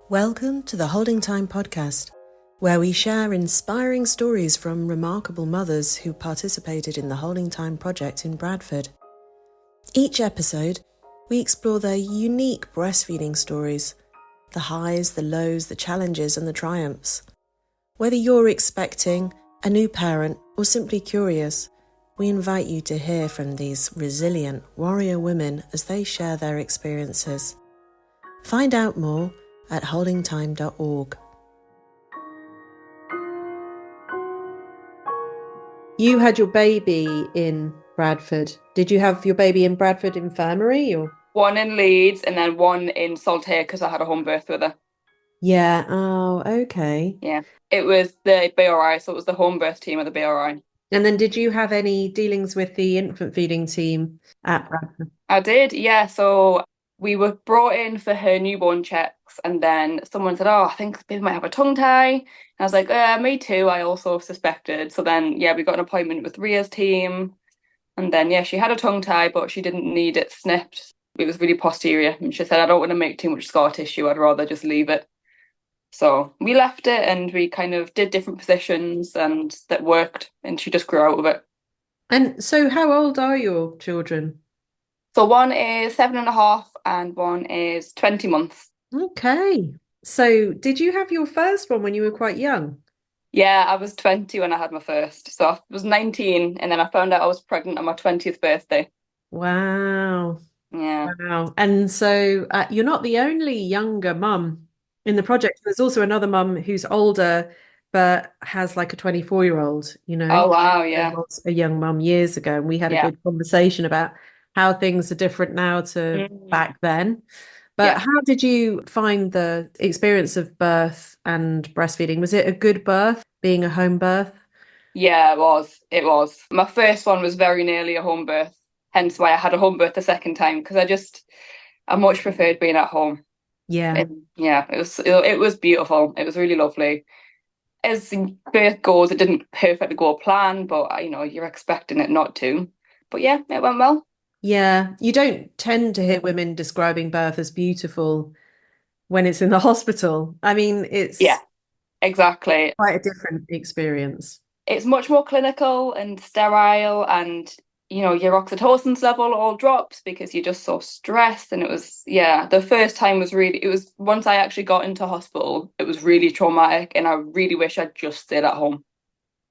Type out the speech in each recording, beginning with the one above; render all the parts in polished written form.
Welcome to the Holding Time podcast, where we share inspiring stories from remarkable mothers who participated in the Holding Time project in Bradford. Each episode, we explore their unique breastfeeding stories, the highs, the lows, the challenges and the triumphs. Whether you're expecting, a new parent, or simply curious, we invite you to hear from these resilient warrior women as they share their experiences. Find out more at holdingtime.org. You had your baby in Bradford. Did you have your baby in Bradford Infirmary or? One in Leeds and then one in Saltaire because I had a home birth with her. Yeah, oh, okay. Yeah. It was the BRI, so it was the home birth team of the BRI. And then did you have any dealings with the infant feeding team at Bradford? I did, yeah. So we were brought in for her newborn checks, and then someone said, "Oh, I think the baby might have a tongue tie." And I was like, me too. I also suspected. So then, yeah, we got an appointment with Ria's team. And then, yeah, she had a tongue tie, but she didn't need it snipped. It was really posterior. And she said, "I don't want to make too much scar tissue. I'd rather just leave it." So we left it and we kind of did different positions and that worked, and she just grew out of it. And so how old are your children? So one is 7.5 and one is 20 months. Okay. So did you have your first one when you were quite young? Yeah, I was 20 when I had my first. So I was 19 and then I found out I was pregnant on my 20th birthday. Wow. Yeah. Wow. And so you're not the only younger mum in the project. There's also another mum who's older, but has like a 24-year-old, you know. Oh, wow. There Yeah. was a young mum years ago, and we had a Yeah. good conversation about how things are different now to Mm. back then. But Yeah. how did you find the experience of birth and breastfeeding? Was it a good birth, being a home birth? Yeah, it was. It was. My first one was very nearly a home birth, hence why I had a home birth the second time because I much preferred being at home. Yeah. Yeah, it was beautiful. It was really lovely. As birth goes, it didn't perfectly go plan, but you're expecting it not to. But yeah, it went well. Yeah. You don't tend to hear women describing birth as beautiful when it's in the hospital. I mean, Yeah, it's exactly. quite a different experience. It's much more clinical and sterile, and your oxytocin's level all drops because you're just so stressed. And it was, yeah, the first time was really, it was once I actually got into hospital, it was really traumatic, and I really wish I'd just stayed at home.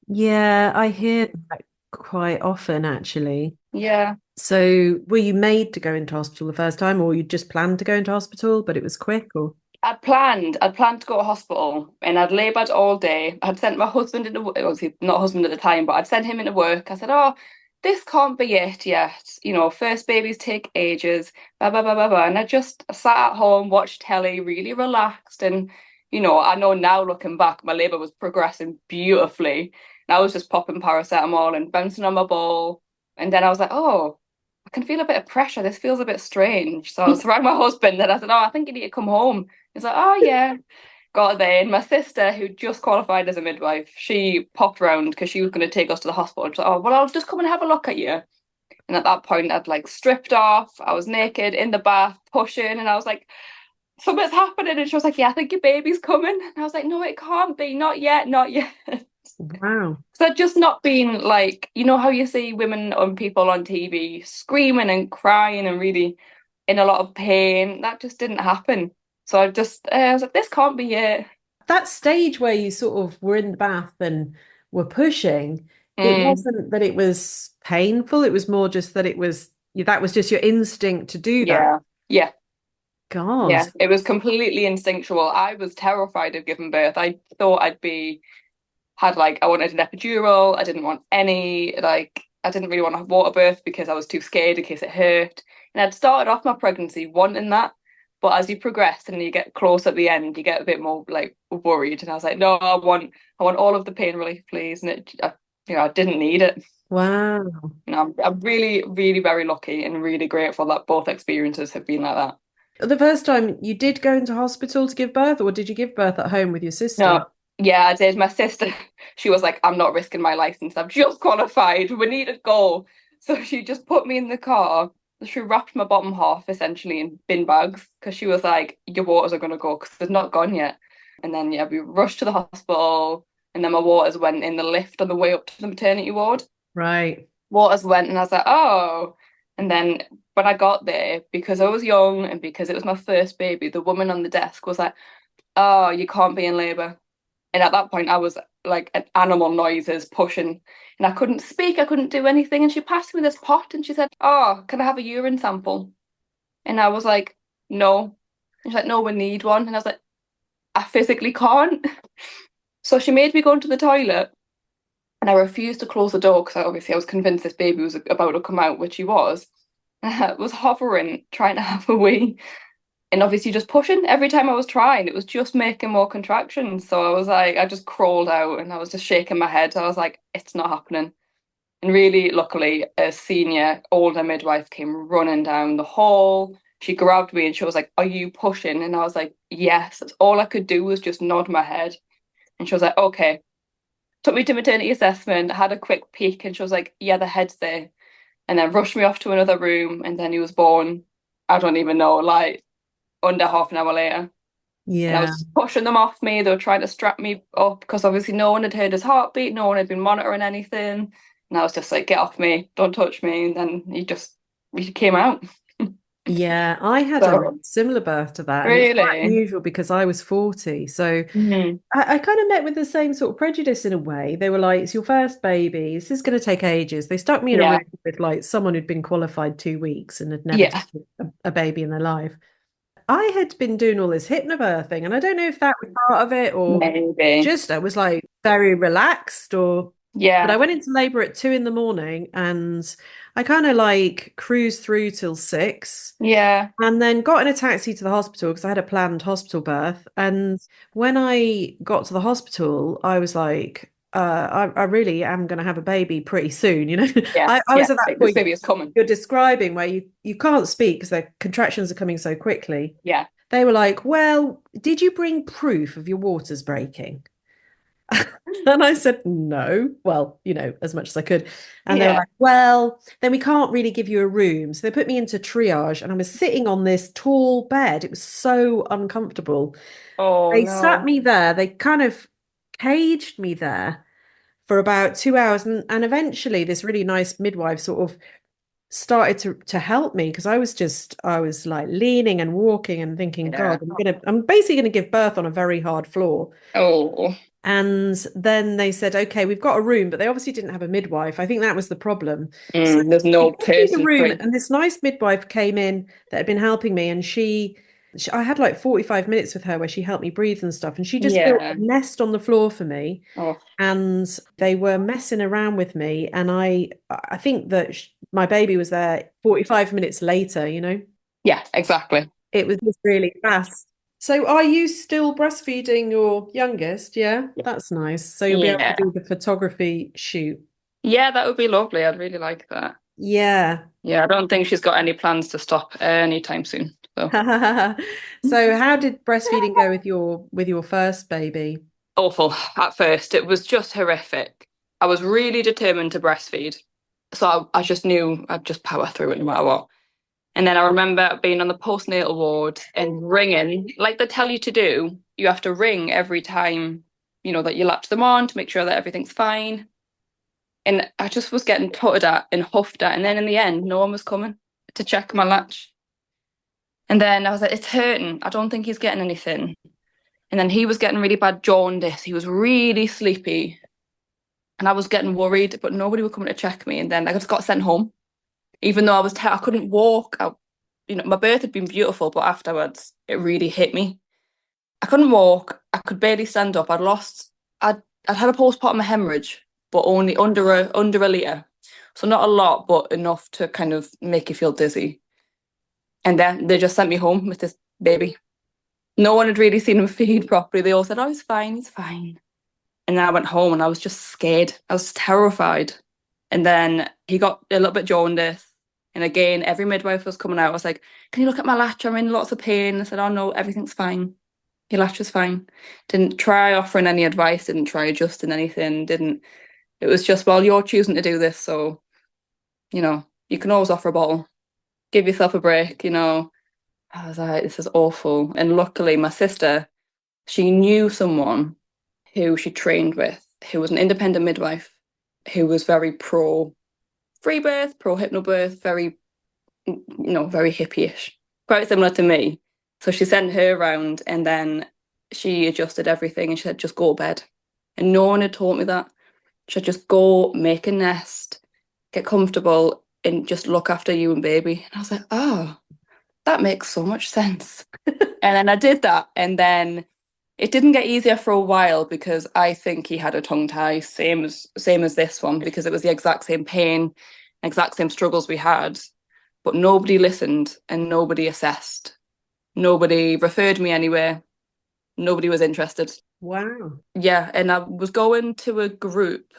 Yeah, I hear that quite often, actually. Yeah. So, were you made to go into hospital the first time, or you just planned to go into hospital, but it was quick, or? I'd planned to go to hospital and I'd laboured all day. I'd sent my husband into, obviously not husband at the time, but I'd sent him into work. I said, "Oh, this can't be it yet. First babies take ages, blah, blah, blah, blah, blah." And I just sat at home, watched telly, really relaxed. And, I know now looking back, my labour was progressing beautifully. And I was just popping paracetamol and bouncing on my ball. And then I was like, "Oh, I can feel a bit of pressure. This feels a bit strange." So I was around my husband and I said, "Oh, I think you need to come home." He's like, "Oh, yeah." Got there. And my sister, who just qualified as a midwife, she popped round because she was going to take us to the hospital. She's like, "Oh, well, I'll just come and have a look at you." And at that point, I'd like stripped off. I was naked in the bath, pushing. And I was like, "Something's happening." And she was like, "Yeah, I think your baby's coming." And I was like, "No, it can't be. Not yet. Not yet." Wow. So just not being like, how you see women and people on TV screaming and crying and really in a lot of pain. That just didn't happen. So I was like, this can't be it. That stage where you sort of were in the bath and were pushing, it Mm, wasn't that it was painful, it was more just that that was just your instinct to do that. yeah, yeah, God. yeah. It was completely instinctual. I was terrified of giving birth. I thought I wanted an epidural. I didn't want I didn't really want a water birth because I was too scared in case it hurt. And I'd started off my pregnancy wanting that. But as you progress and you get close at the end, you get a bit more like worried. And I was like, "No, I want all of the pain relief, please." And I didn't need it. Wow. I'm really, really very lucky and really grateful that both experiences have been like that. The first time you did go into hospital to give birth, or did you give birth at home with your sister? No, yeah, I did. My sister, she was like, "I'm not risking my license. I've just qualified. We need to go." So she just put me in the car. she wrapped my bottom half essentially in bin bags because she was like, your waters are going to go because they're not gone yet. And then, yeah, we rushed to the hospital, and then my waters went in the lift on the way up to the maternity ward. Right. Waters went, and I was like, oh. And then when I got there, because I was young and because it was my first baby, the woman on the desk was like, oh, you can't be in labour. And at that point, I was like an animal noises pushing, and I couldn't speak, I couldn't do anything. And she passed me this pot and she said, oh, can I have a urine sample? And I was like, no. And she's like, no, we need one. And I was like, I physically can't. So she made me go into the toilet, and I refused to close the door because obviously I was convinced this baby was about to come out, which he was. I was hovering, trying to have a wee, and obviously just pushing every time I was trying. It was just making more contractions. So I was like, I just crawled out and I was just shaking my head. I was like, it's not happening. And really, luckily, a senior older midwife came running down the hall. She grabbed me and she was like, are you pushing? And I was like, yes. That's all I could do was just nod my head. And she was like, okay. Took me to maternity assessment, had a quick peek, and she was like, yeah, the head's there. And then rushed me off to another room. And then he was born, I don't even know, like under half an hour later. And I Yeah. was pushing them off me. They were trying to strap me up because obviously no one had heard his heartbeat. No one had been monitoring anything. And I was just like, get off me, don't touch me. And then he came out. Yeah, I had a So similar birth to that, and it's quite really, unusual because I was 40. So mm, I kind of met with the same sort of prejudice in a way. They were like, it's your first baby. This is going to take ages. They stuck me in a room yeah, with like someone who'd been qualified 2 weeks and had never yeah, done a baby in their life. I had been doing all this hypnobirthing, and I don't know if that was part of it or maybe, just I was like very relaxed or but yeah, I went into labor at 2 in the morning and I kind of like cruised through till 6 yeah, and then got in a taxi to the hospital because I had a planned hospital birth. And when I got to the hospital, I was like, I really am going to have a baby pretty soon. yeah, I yeah. was at that Like this point baby is coming. you're describing where you can't speak because the contractions are coming so quickly. Yeah, They were like, well, did you bring proof of your waters breaking? And I said, no. Well, as much as I could. And they were yeah. like, well, then we can't really give you a room. So they put me into triage and I was sitting on this tall bed. It was so uncomfortable. Oh They sat no. me there. They kind of caged me there for about 2 hours. And eventually this really nice midwife sort of started to help me because I was like leaning and walking and thinking, God, Yeah. I'm basically gonna give birth on a very hard floor. Oh, And then they said, okay, we've got a room, but they obviously didn't have a midwife. I think that was the problem. So there's they no gave me the person room, free. and this nice midwife came in that had been helping me, and I had like 45 minutes with her where she helped me breathe and stuff, and she just built a Yeah. nest on the floor for me, Oh, and they were messing around with me, and I think that my baby was there 45 minutes later. yeah, exactly. It was just really fast. So are you still breastfeeding your youngest? Yeah, that's nice. So you'll be able to Yeah. do the photography shoot. Yeah, that would be lovely. I'd really like that. Yeah. Yeah, I don't think she's got any plans to stop anytime soon. So So how did breastfeeding go with your first baby? awful at first. It was just horrific. I was really determined to breastfeed. So I just knew I'd just power through it no matter what. And then I remember being on the postnatal ward and ringing, like they tell you to do. You have to ring every time, that you latch them on to make sure that everything's fine. And I just was getting tutted at and huffed at. And then in the end, no one was coming to check my latch. And then I was like, it's hurting. I don't think he's getting anything. And then he was getting really bad jaundice. He was really sleepy. And I was getting worried, but nobody would come to check me. And then I just got sent home, even though I couldn't walk. My birth had been beautiful, but afterwards it really hit me. I couldn't walk. I could barely stand up. I'd had a postpartum hemorrhage, but only under a litre. So not a lot, but enough to kind of make you feel dizzy. And then they just sent me home with this baby. No one had really seen him feed properly. They all said, oh, he's fine, he's fine. And then I went home and I was just scared. I was terrified. And then he got a little bit jaundice. And again, every midwife was coming out. I was like, can you look at my latch? I'm in lots of pain. I said, oh no, everything's fine. Your latch was fine. Didn't try offering any advice, didn't try adjusting anything, didn't. It was just, well, you're choosing to do this. So, you can always offer a bottle. give yourself a break, you know. I was like, this is awful. And luckily, my sister, she knew someone who she trained with, who was an independent midwife, who was very pro free birth, pro hypnobirth, very, very hippie-ish, quite similar to me. So she sent her around and then she adjusted everything and she said, just go to bed. And no one had taught me that. She said, just go, make a nest, get comfortable, and just look after you and baby. And I was like, oh, that makes so much sense. And then I did that. And then it didn't get easier for a while because I think he had a tongue tie, same as this one, because it was the exact same pain, exact same struggles we had. But nobody listened and nobody assessed. Nobody referred me anywhere. Nobody was interested. Wow. Yeah, and I was going to a group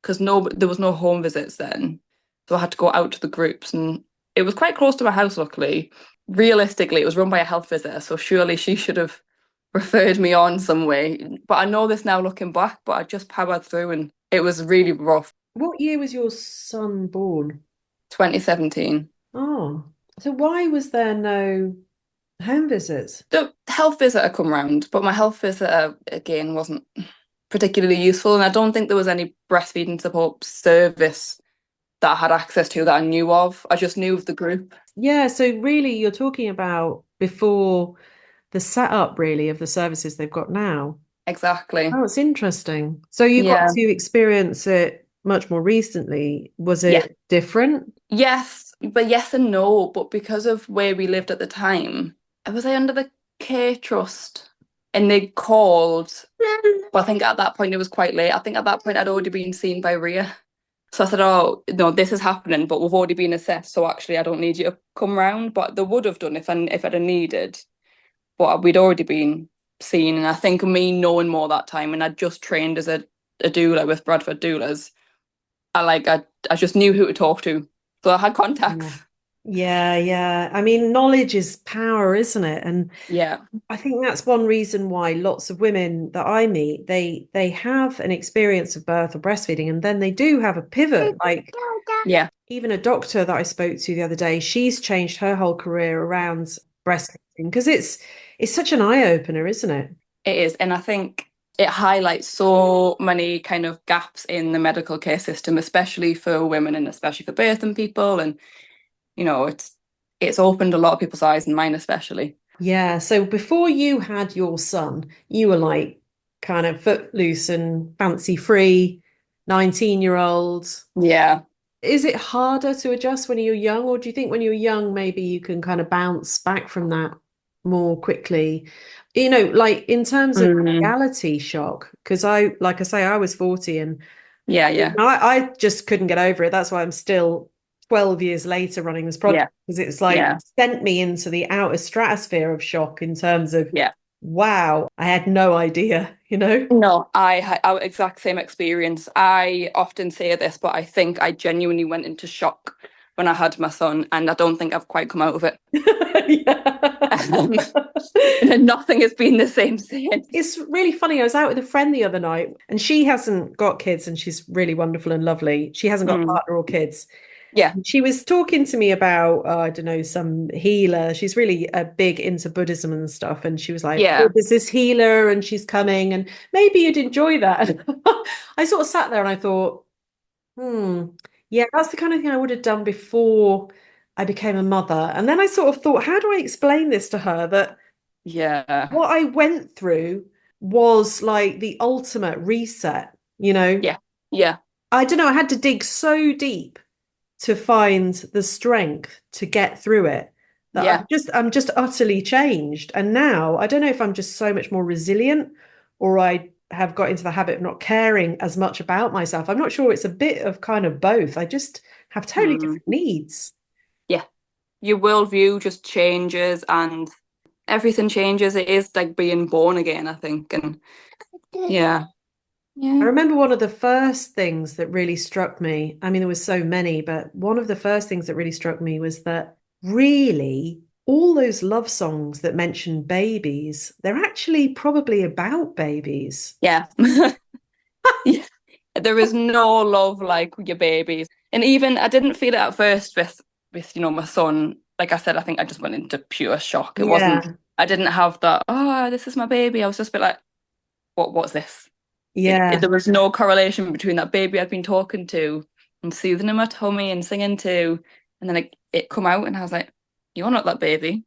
because there was no home visits then. So I had to go out to the groups and it was quite close to my house, luckily. Realistically, it was run by a health visitor, so surely she should have referred me on some way. But I know this now looking back, but I just powered through and it was really rough. What year was your son born? 2017. Oh, so why was there no home visits? The health visitor come round, but my health visitor again wasn't particularly useful, and I don't think there was any breastfeeding support service that I had access to that I knew of. I just knew of the group. Yeah, so really you're talking about before the setup really of the services they've got now. Exactly. Oh, it's interesting. So you got Yeah. to experience it much more recently. Was Yeah. it different? Yes, but yes and no. But because of where we lived at the time, was I under the care trust? And they called, but I think at that point it was quite late. I think at that point I'd already been seen by Ria. So I said, oh, no, this is happening, but we've already been assessed. So actually, I don't need you to come round. But they would have done if I'd have needed. But we'd already been seen. And I think me knowing more that time, and I'd just trained as a doula with Bradford doulas, I just knew who to talk to. So I had Yeah. contacts. Yeah, yeah. I mean, knowledge is power, isn't it? And Yeah. I think that's one reason why lots of women that I meet, they have an experience of birth or breastfeeding, and then they do have a pivot. Like Yeah. even a doctor that I spoke to the other day, she's changed her whole career around breastfeeding because it's such an eye opener, isn't it? It is. And I think it highlights so many kind of gaps in the medical care system, especially for women and especially for birthing people. And, it's opened a lot of people's eyes and mine especially. Yeah. So before you had your son, you were like kind of footloose and fancy free, 19-year-old. Yeah. Is it harder to adjust when you're young, or do you think when you're young, maybe you can kind of bounce back from that more quickly? Like in terms of Mm. reality shock, because like I say, I was 40 and Yeah, yeah, I just couldn't get over it. That's why I'm still 12 years later running this project, yeah, because it's like yeah, sent me into the outer stratosphere of shock in terms of, yeah. wow, I had no idea, you know? No, I had our exact same experience. I often say this, but I think I genuinely went into shock when I had my son, and I don't think I've quite come out of it. Um, Yeah. and then nothing has been the same since. It's really funny. I was out with a friend the other night and she hasn't got kids and she's really wonderful and lovely. She hasn't got a Mm. partner or kids. Yeah, She was talking to me about, I don't know, some healer. She's really big into Buddhism and stuff. And she was like, oh, yeah, there's this healer and she's coming and maybe you'd enjoy that. I sort of sat there and I thought, yeah, that's the kind of thing I would have done before I became a mother. And then I sort of thought, how do I explain this to her that yeah, what I went through was like the ultimate reset, you know? yeah, yeah, I don't know, I had to dig so deep to find the strength to get through it that yeah. I'm just utterly changed. And now I don't know if I'm just so much more resilient or I have got into the habit of not caring as much about myself. I'm not sure, it's a bit of kind of both. I just have totally Mm. different needs. Yeah. Your worldview just changes and everything changes. It is like being born again, I think. And yeah, I yeah, remember one of the first things that really struck me. I mean, there was so many, but one of the first things that really struck me was that really all those love songs that mention babies, they're actually probably about babies. yeah. Yeah. There is no love like your babies. And even I didn't feel it at first with with, my son, like I said, I think I just went into pure shock. Yeah, I didn't have that, oh, this is my baby. I was just a bit like, what's this? yeah. There was no correlation between that baby I'd been talking to and soothing him at tummy and singing to, and then it come out and I was like, you're not that baby.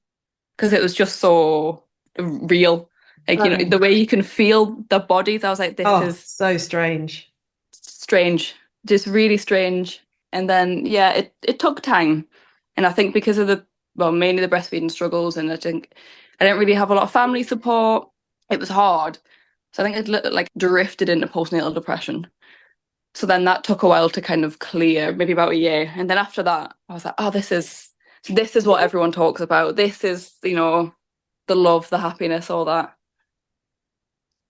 Because it was just so real. Like, the Oh, way you can feel the bodies, I was like, this oh, is so strange. strange, just really strange. And then, yeah, it took time. And I think because of mainly the breastfeeding struggles, and I think I didn't really have a lot of family support, it was hard. So I think it like drifted into postnatal depression. So then that took a while to kind of clear, maybe about a year. And then after that, I was like, oh, this is what everyone talks about. This is, the love, the happiness, all that.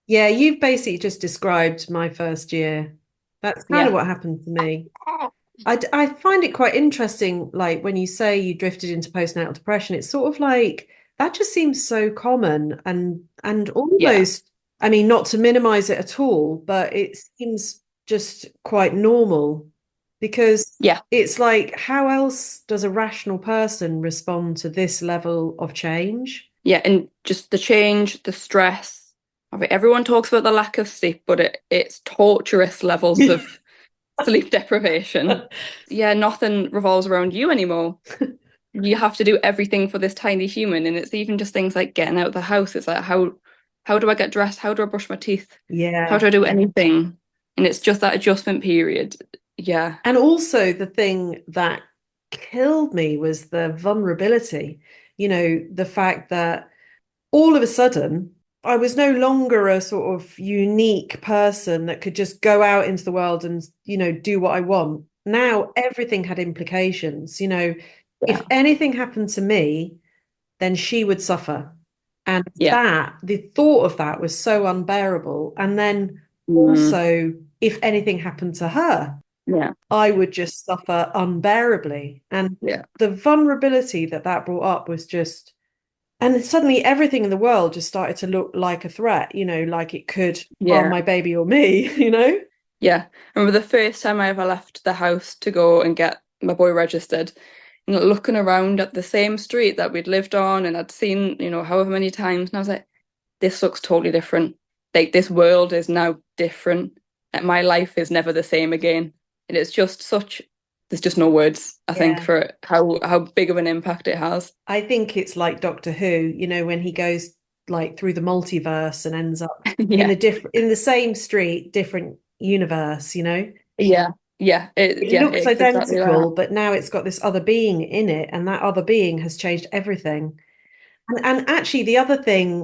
Yeah, you've basically just described my first year. That's kind of Yeah. what happened to me. I find it quite interesting, like when you say you drifted into postnatal depression, it's sort of like that just seems so common and Yeah. almost, I mean, not to minimize it at all, but it seems just quite normal because Yeah. it's like, how else does a rational person respond to this level of change? Yeah. And just the change, the stress. I mean, everyone talks about the lack of sleep, but it's torturous levels of sleep deprivation. Yeah, nothing revolves around you anymore. You have to do everything for this tiny human. And it's even just things like getting out of the house. It's like how do I get dressed? How do I brush my teeth? How Yeah. do I do anything? And it's just that adjustment period. Yeah. And also, the thing that killed me was the vulnerability, the fact that all of a sudden, I was no longer a sort of unique person that could just go out into the world and, do what I want. Now everything had implications. If Yeah. anything happened to me, then she would suffer. And Yeah. the thought of that was so unbearable. And then Mm, also, if anything happened to her, yeah. I would just suffer unbearably. And Yeah. the vulnerability that that brought up was just, and suddenly everything in the world just started to look like a threat, like it could harm Yeah. my baby or me, Yeah. I remember the first time I ever left the house to go and get my boy registered, looking around at the same street that we'd lived on and I'd seen, however many times, and I was like, this looks totally different. Like this world is now different. Like, my life is never the same again. And it's just there's just no words, I think, Yeah. for how big of an impact it has. I think it's like Doctor Who, when he goes like through the multiverse and ends up Yeah. in the same street, different universe. Yeah. Yeah. It Yeah, looks it's exactly that. identical, but now it's got this other being in it, and that other being has changed everything. And actually, the other thing,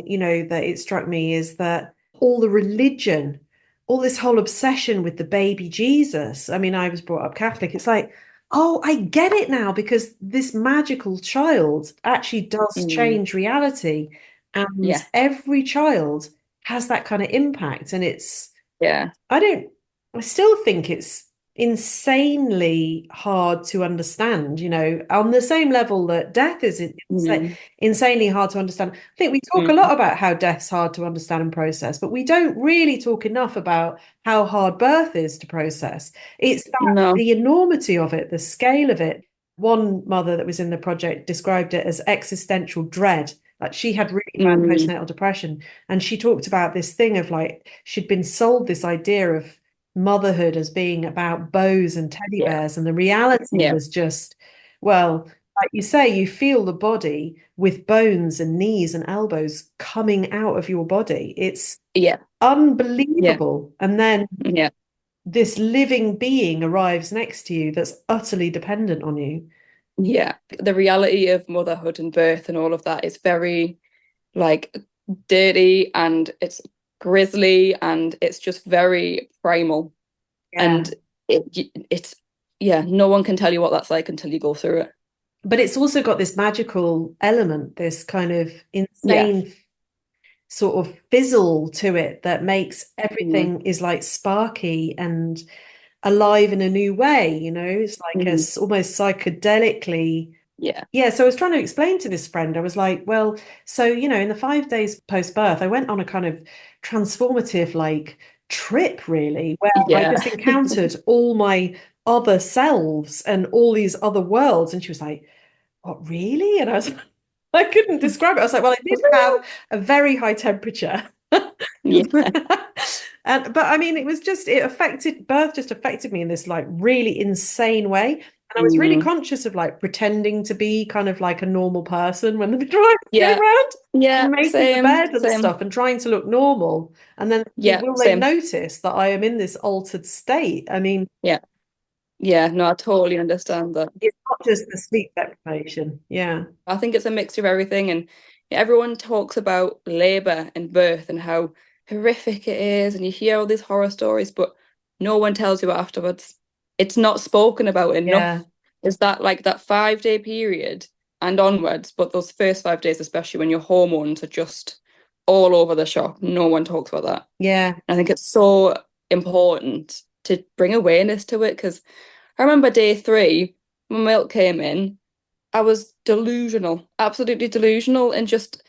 that it struck me is that all the religion, all this whole obsession with the baby Jesus. I mean, I was brought up Catholic. It's like, oh, I get it now because this magical child actually does Mm, change reality. And yeah. every child has that kind of impact. And Yeah. I don't, I still think it's insanely hard to understand, on the same level that death is Mm, insanely hard to understand. I think we talk a mm. lot about how death's hard to understand and process, but we don't really talk enough about how hard birth is to process. It's that No. the enormity of it, the scale of it. One mother that was in the project described it as existential dread. Like she had really bad Mm, postnatal depression. And she talked about this thing of like she'd been sold this idea of motherhood as being about bows and teddy yeah. bears. And the reality Yeah. was just, well, like you say, you feel the body with bones and knees and elbows coming out of your body. It's Yeah. Yeah. unbelievable. And then Yeah. this living being arrives next to you that's utterly dependent on you. Yeah. The reality of motherhood and birth and all of that is very like dirty and it's grisly and it's just very primal. Yeah. And it's yeah, no one can tell you what that's like until you go through it. But it's also got this magical element, this kind of Yeah. insane sort of fizzle to it that makes Mm, everything is like sparky and alive in a new way. It's like a mm, almost psychedelically. yeah. Yeah, so I was trying to explain to this friend, I was like, well, so, in the 5 days post-birth, I went on a kind of transformative like trip really, where I Yeah. just encountered all my other selves and all these other worlds. And she was like, what, really? And I was like, I couldn't describe it. I was like, well, I did have a very high temperature. Yeah. And but I mean, it was just it affected birth just affected me in this like really insane way. And I was really Mm. conscious of like pretending to be kind of like a normal person when the midwife came Yeah. around Yeah. and making the Same. bed and Same. stuff and trying to look normal. And then thinking, Yeah. will they Same. notice that I am in this altered state? I mean, Yeah. Yeah. No, I totally understand that. it's not just the sleep deprivation. Yeah. I think it's a mixture of everything, and everyone talks about labor and birth and how horrific it is, and you hear all these horror stories, but no one tells you afterwards. It's not spoken about Yeah. enough. Is that like that 5 day period and onwards, but those first 5 days, especially when your hormones are just all over the shop, no one talks about that. Yeah. And I think it's so important to bring awareness to it because I remember day 3, my milk came in. I was delusional, absolutely delusional, and just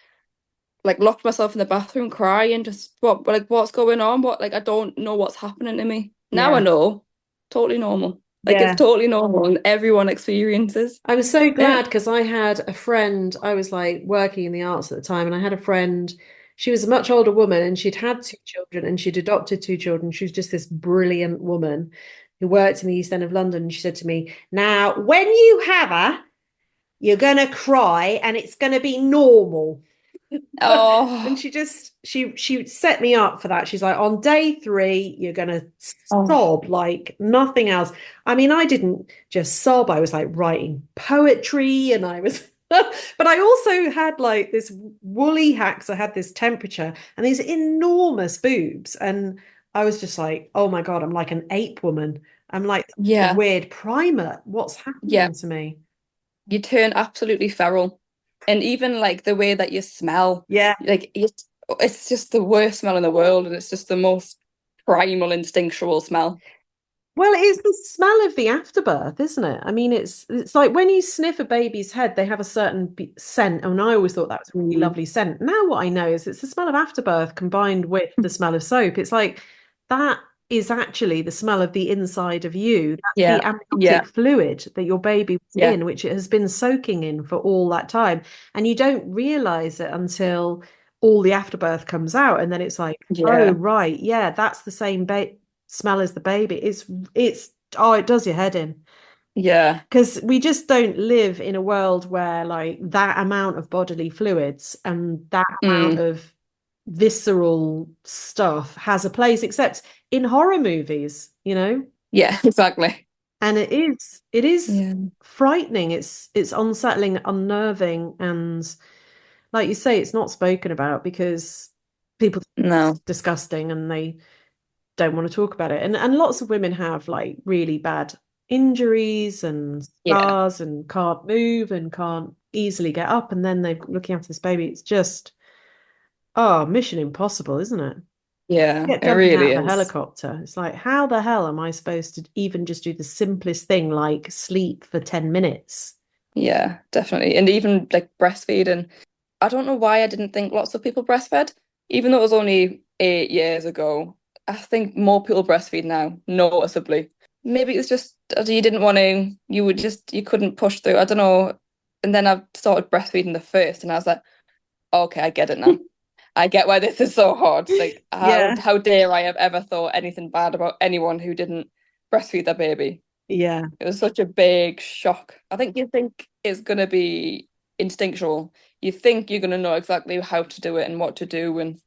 like locked myself in the bathroom crying, just what's going on? What like I don't know what's happening to me. Now I Yeah. know, totally normal. Like it's Yeah. totally normal and everyone experiences I was so glad it. because I had a friend, I was like working in the arts at the time, and I had a friend, she was a much older woman and she'd had 2 children and she'd adopted 2 children. She was just this brilliant woman who worked in the East End of London. And she said to me, now, when you have her, you're going to cry and it's going to be normal. And Oh, she set me up for that. She's like, on day 3, you're gonna oh, sob like nothing else. I mean, I didn't just sob, I was like writing poetry and I was but I also had like this woolly hacks. I had this temperature and these enormous boobs. And I was just like, oh my God, I'm like an ape woman. I'm like a yeah, weird primer. What's yeah. happening to me? You turn absolutely feral, and even like the way that you smell, Yeah. like it's just the worst smell in the world, and it's just the most primal, instinctual smell. Well, it's the smell of the afterbirth, isn't it? I mean, it's like when you sniff a baby's head, they have a certain scent, and I always thought that was a really Mm. lovely scent. Now what I know is it's the smell of afterbirth combined with the smell of soap. It's like that is actually the smell of the inside of you. That's the Yeah, amniotic yeah, fluid that your baby was yeah, in, which it has been soaking in for all that time. And you don't realize it until all the afterbirth comes out, and then it's like, oh, yeah, right, yeah, that's the same smell as the baby. It's oh, it does your head in yeah. because we just don't live in a world where like that amount of bodily fluids and that amount Mm. of visceral stuff has a place, except in horror movies, you know. Yeah, exactly. And it is Yeah. frightening. It's unsettling, unnerving, and like you say, it's not spoken about because people think it's No. disgusting and they don't want to talk about it. And lots of women have like really bad injuries and Yeah. scars and can't move and can't easily get up. And then they're looking after this baby. It's just, oh, mission impossible, isn't it? Yeah, Get it jumping out really of a is. helicopter. It's like, how the hell am I supposed to even just do the simplest thing like sleep for 10 minutes? Yeah, definitely. And even like breastfeeding. I don't know why I didn't think lots of people breastfed, even though it was only 8 years ago. I think more people breastfeed now, noticeably. Maybe it's just you didn't want to, you couldn't push through. I don't know. And then I started breastfeeding the first, and I was like, okay, I get it now. I get why this is so hard. Like, Yeah. how dare I have ever thought anything bad about anyone who didn't breastfeed their baby? Yeah. It was such a big shock. I think you think it's gonna be instinctual. You think you're gonna know exactly how to do it and what to do, and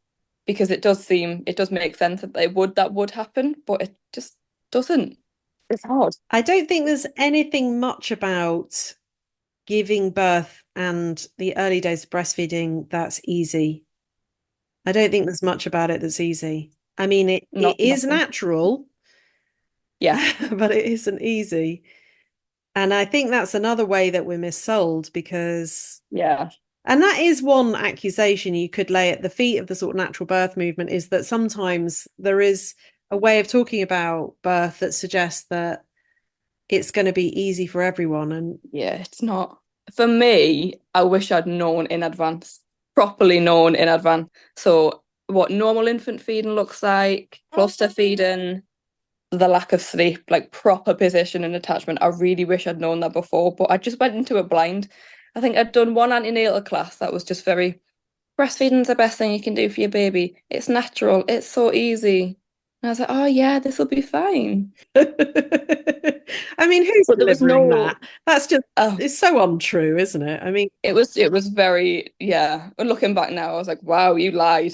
because it does make sense that that would happen, but it just doesn't. It's hard. I don't think there's anything much about giving birth and the early days of breastfeeding that's easy. I don't think there's much about it that's easy. I mean, it is Nothing. natural, Yeah, but it isn't easy. And I think that's another way that we're missold because, yeah, and that is one accusation you could lay at the feet of the sort of natural birth movement is that sometimes there is a way of talking about birth that suggests that it's going to be easy for everyone. And yeah. It's not. For me, I wish I'd known in advance, properly known in advance. So what normal infant feeding looks like, cluster feeding, the lack of sleep, like proper position and attachment. I really wish I'd known that before, but I just went into it blind. I think I'd done one antenatal class that was just very, breastfeeding's the best thing you can do for your baby. It's natural. It's so easy. And I was like, oh yeah, this will be fine. I mean, who's But there was delivering no, that? That's just, oh, it's so untrue, isn't it? I mean, it was very, yeah. And looking back now, I was like, wow, you lied.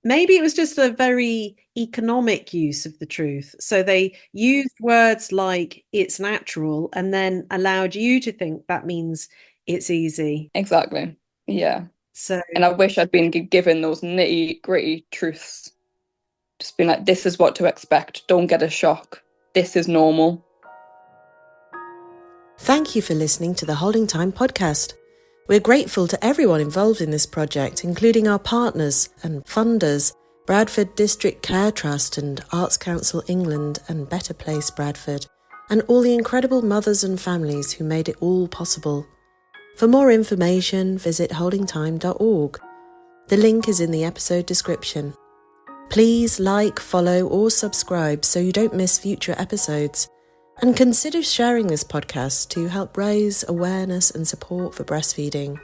maybe it was just a very economic use of the truth. So they used words like it's natural and then allowed you to think that means it's easy. Exactly. Yeah. So And I wish I'd been given those nitty gritty truths. Just being like, this is what to expect. Don't get a shock. This is normal. thank you for listening to the Holding Time podcast. We're grateful to everyone involved in this project, including our partners and funders, Bradford District Care Trust and Arts Council England and Better Place Bradford, and all the incredible mothers and families who made it all possible. For more information, visit holdingtime.org. The link is in the episode description. Please like, follow, or subscribe so you don't miss future episodes. And consider sharing this podcast to help raise awareness and support for breastfeeding.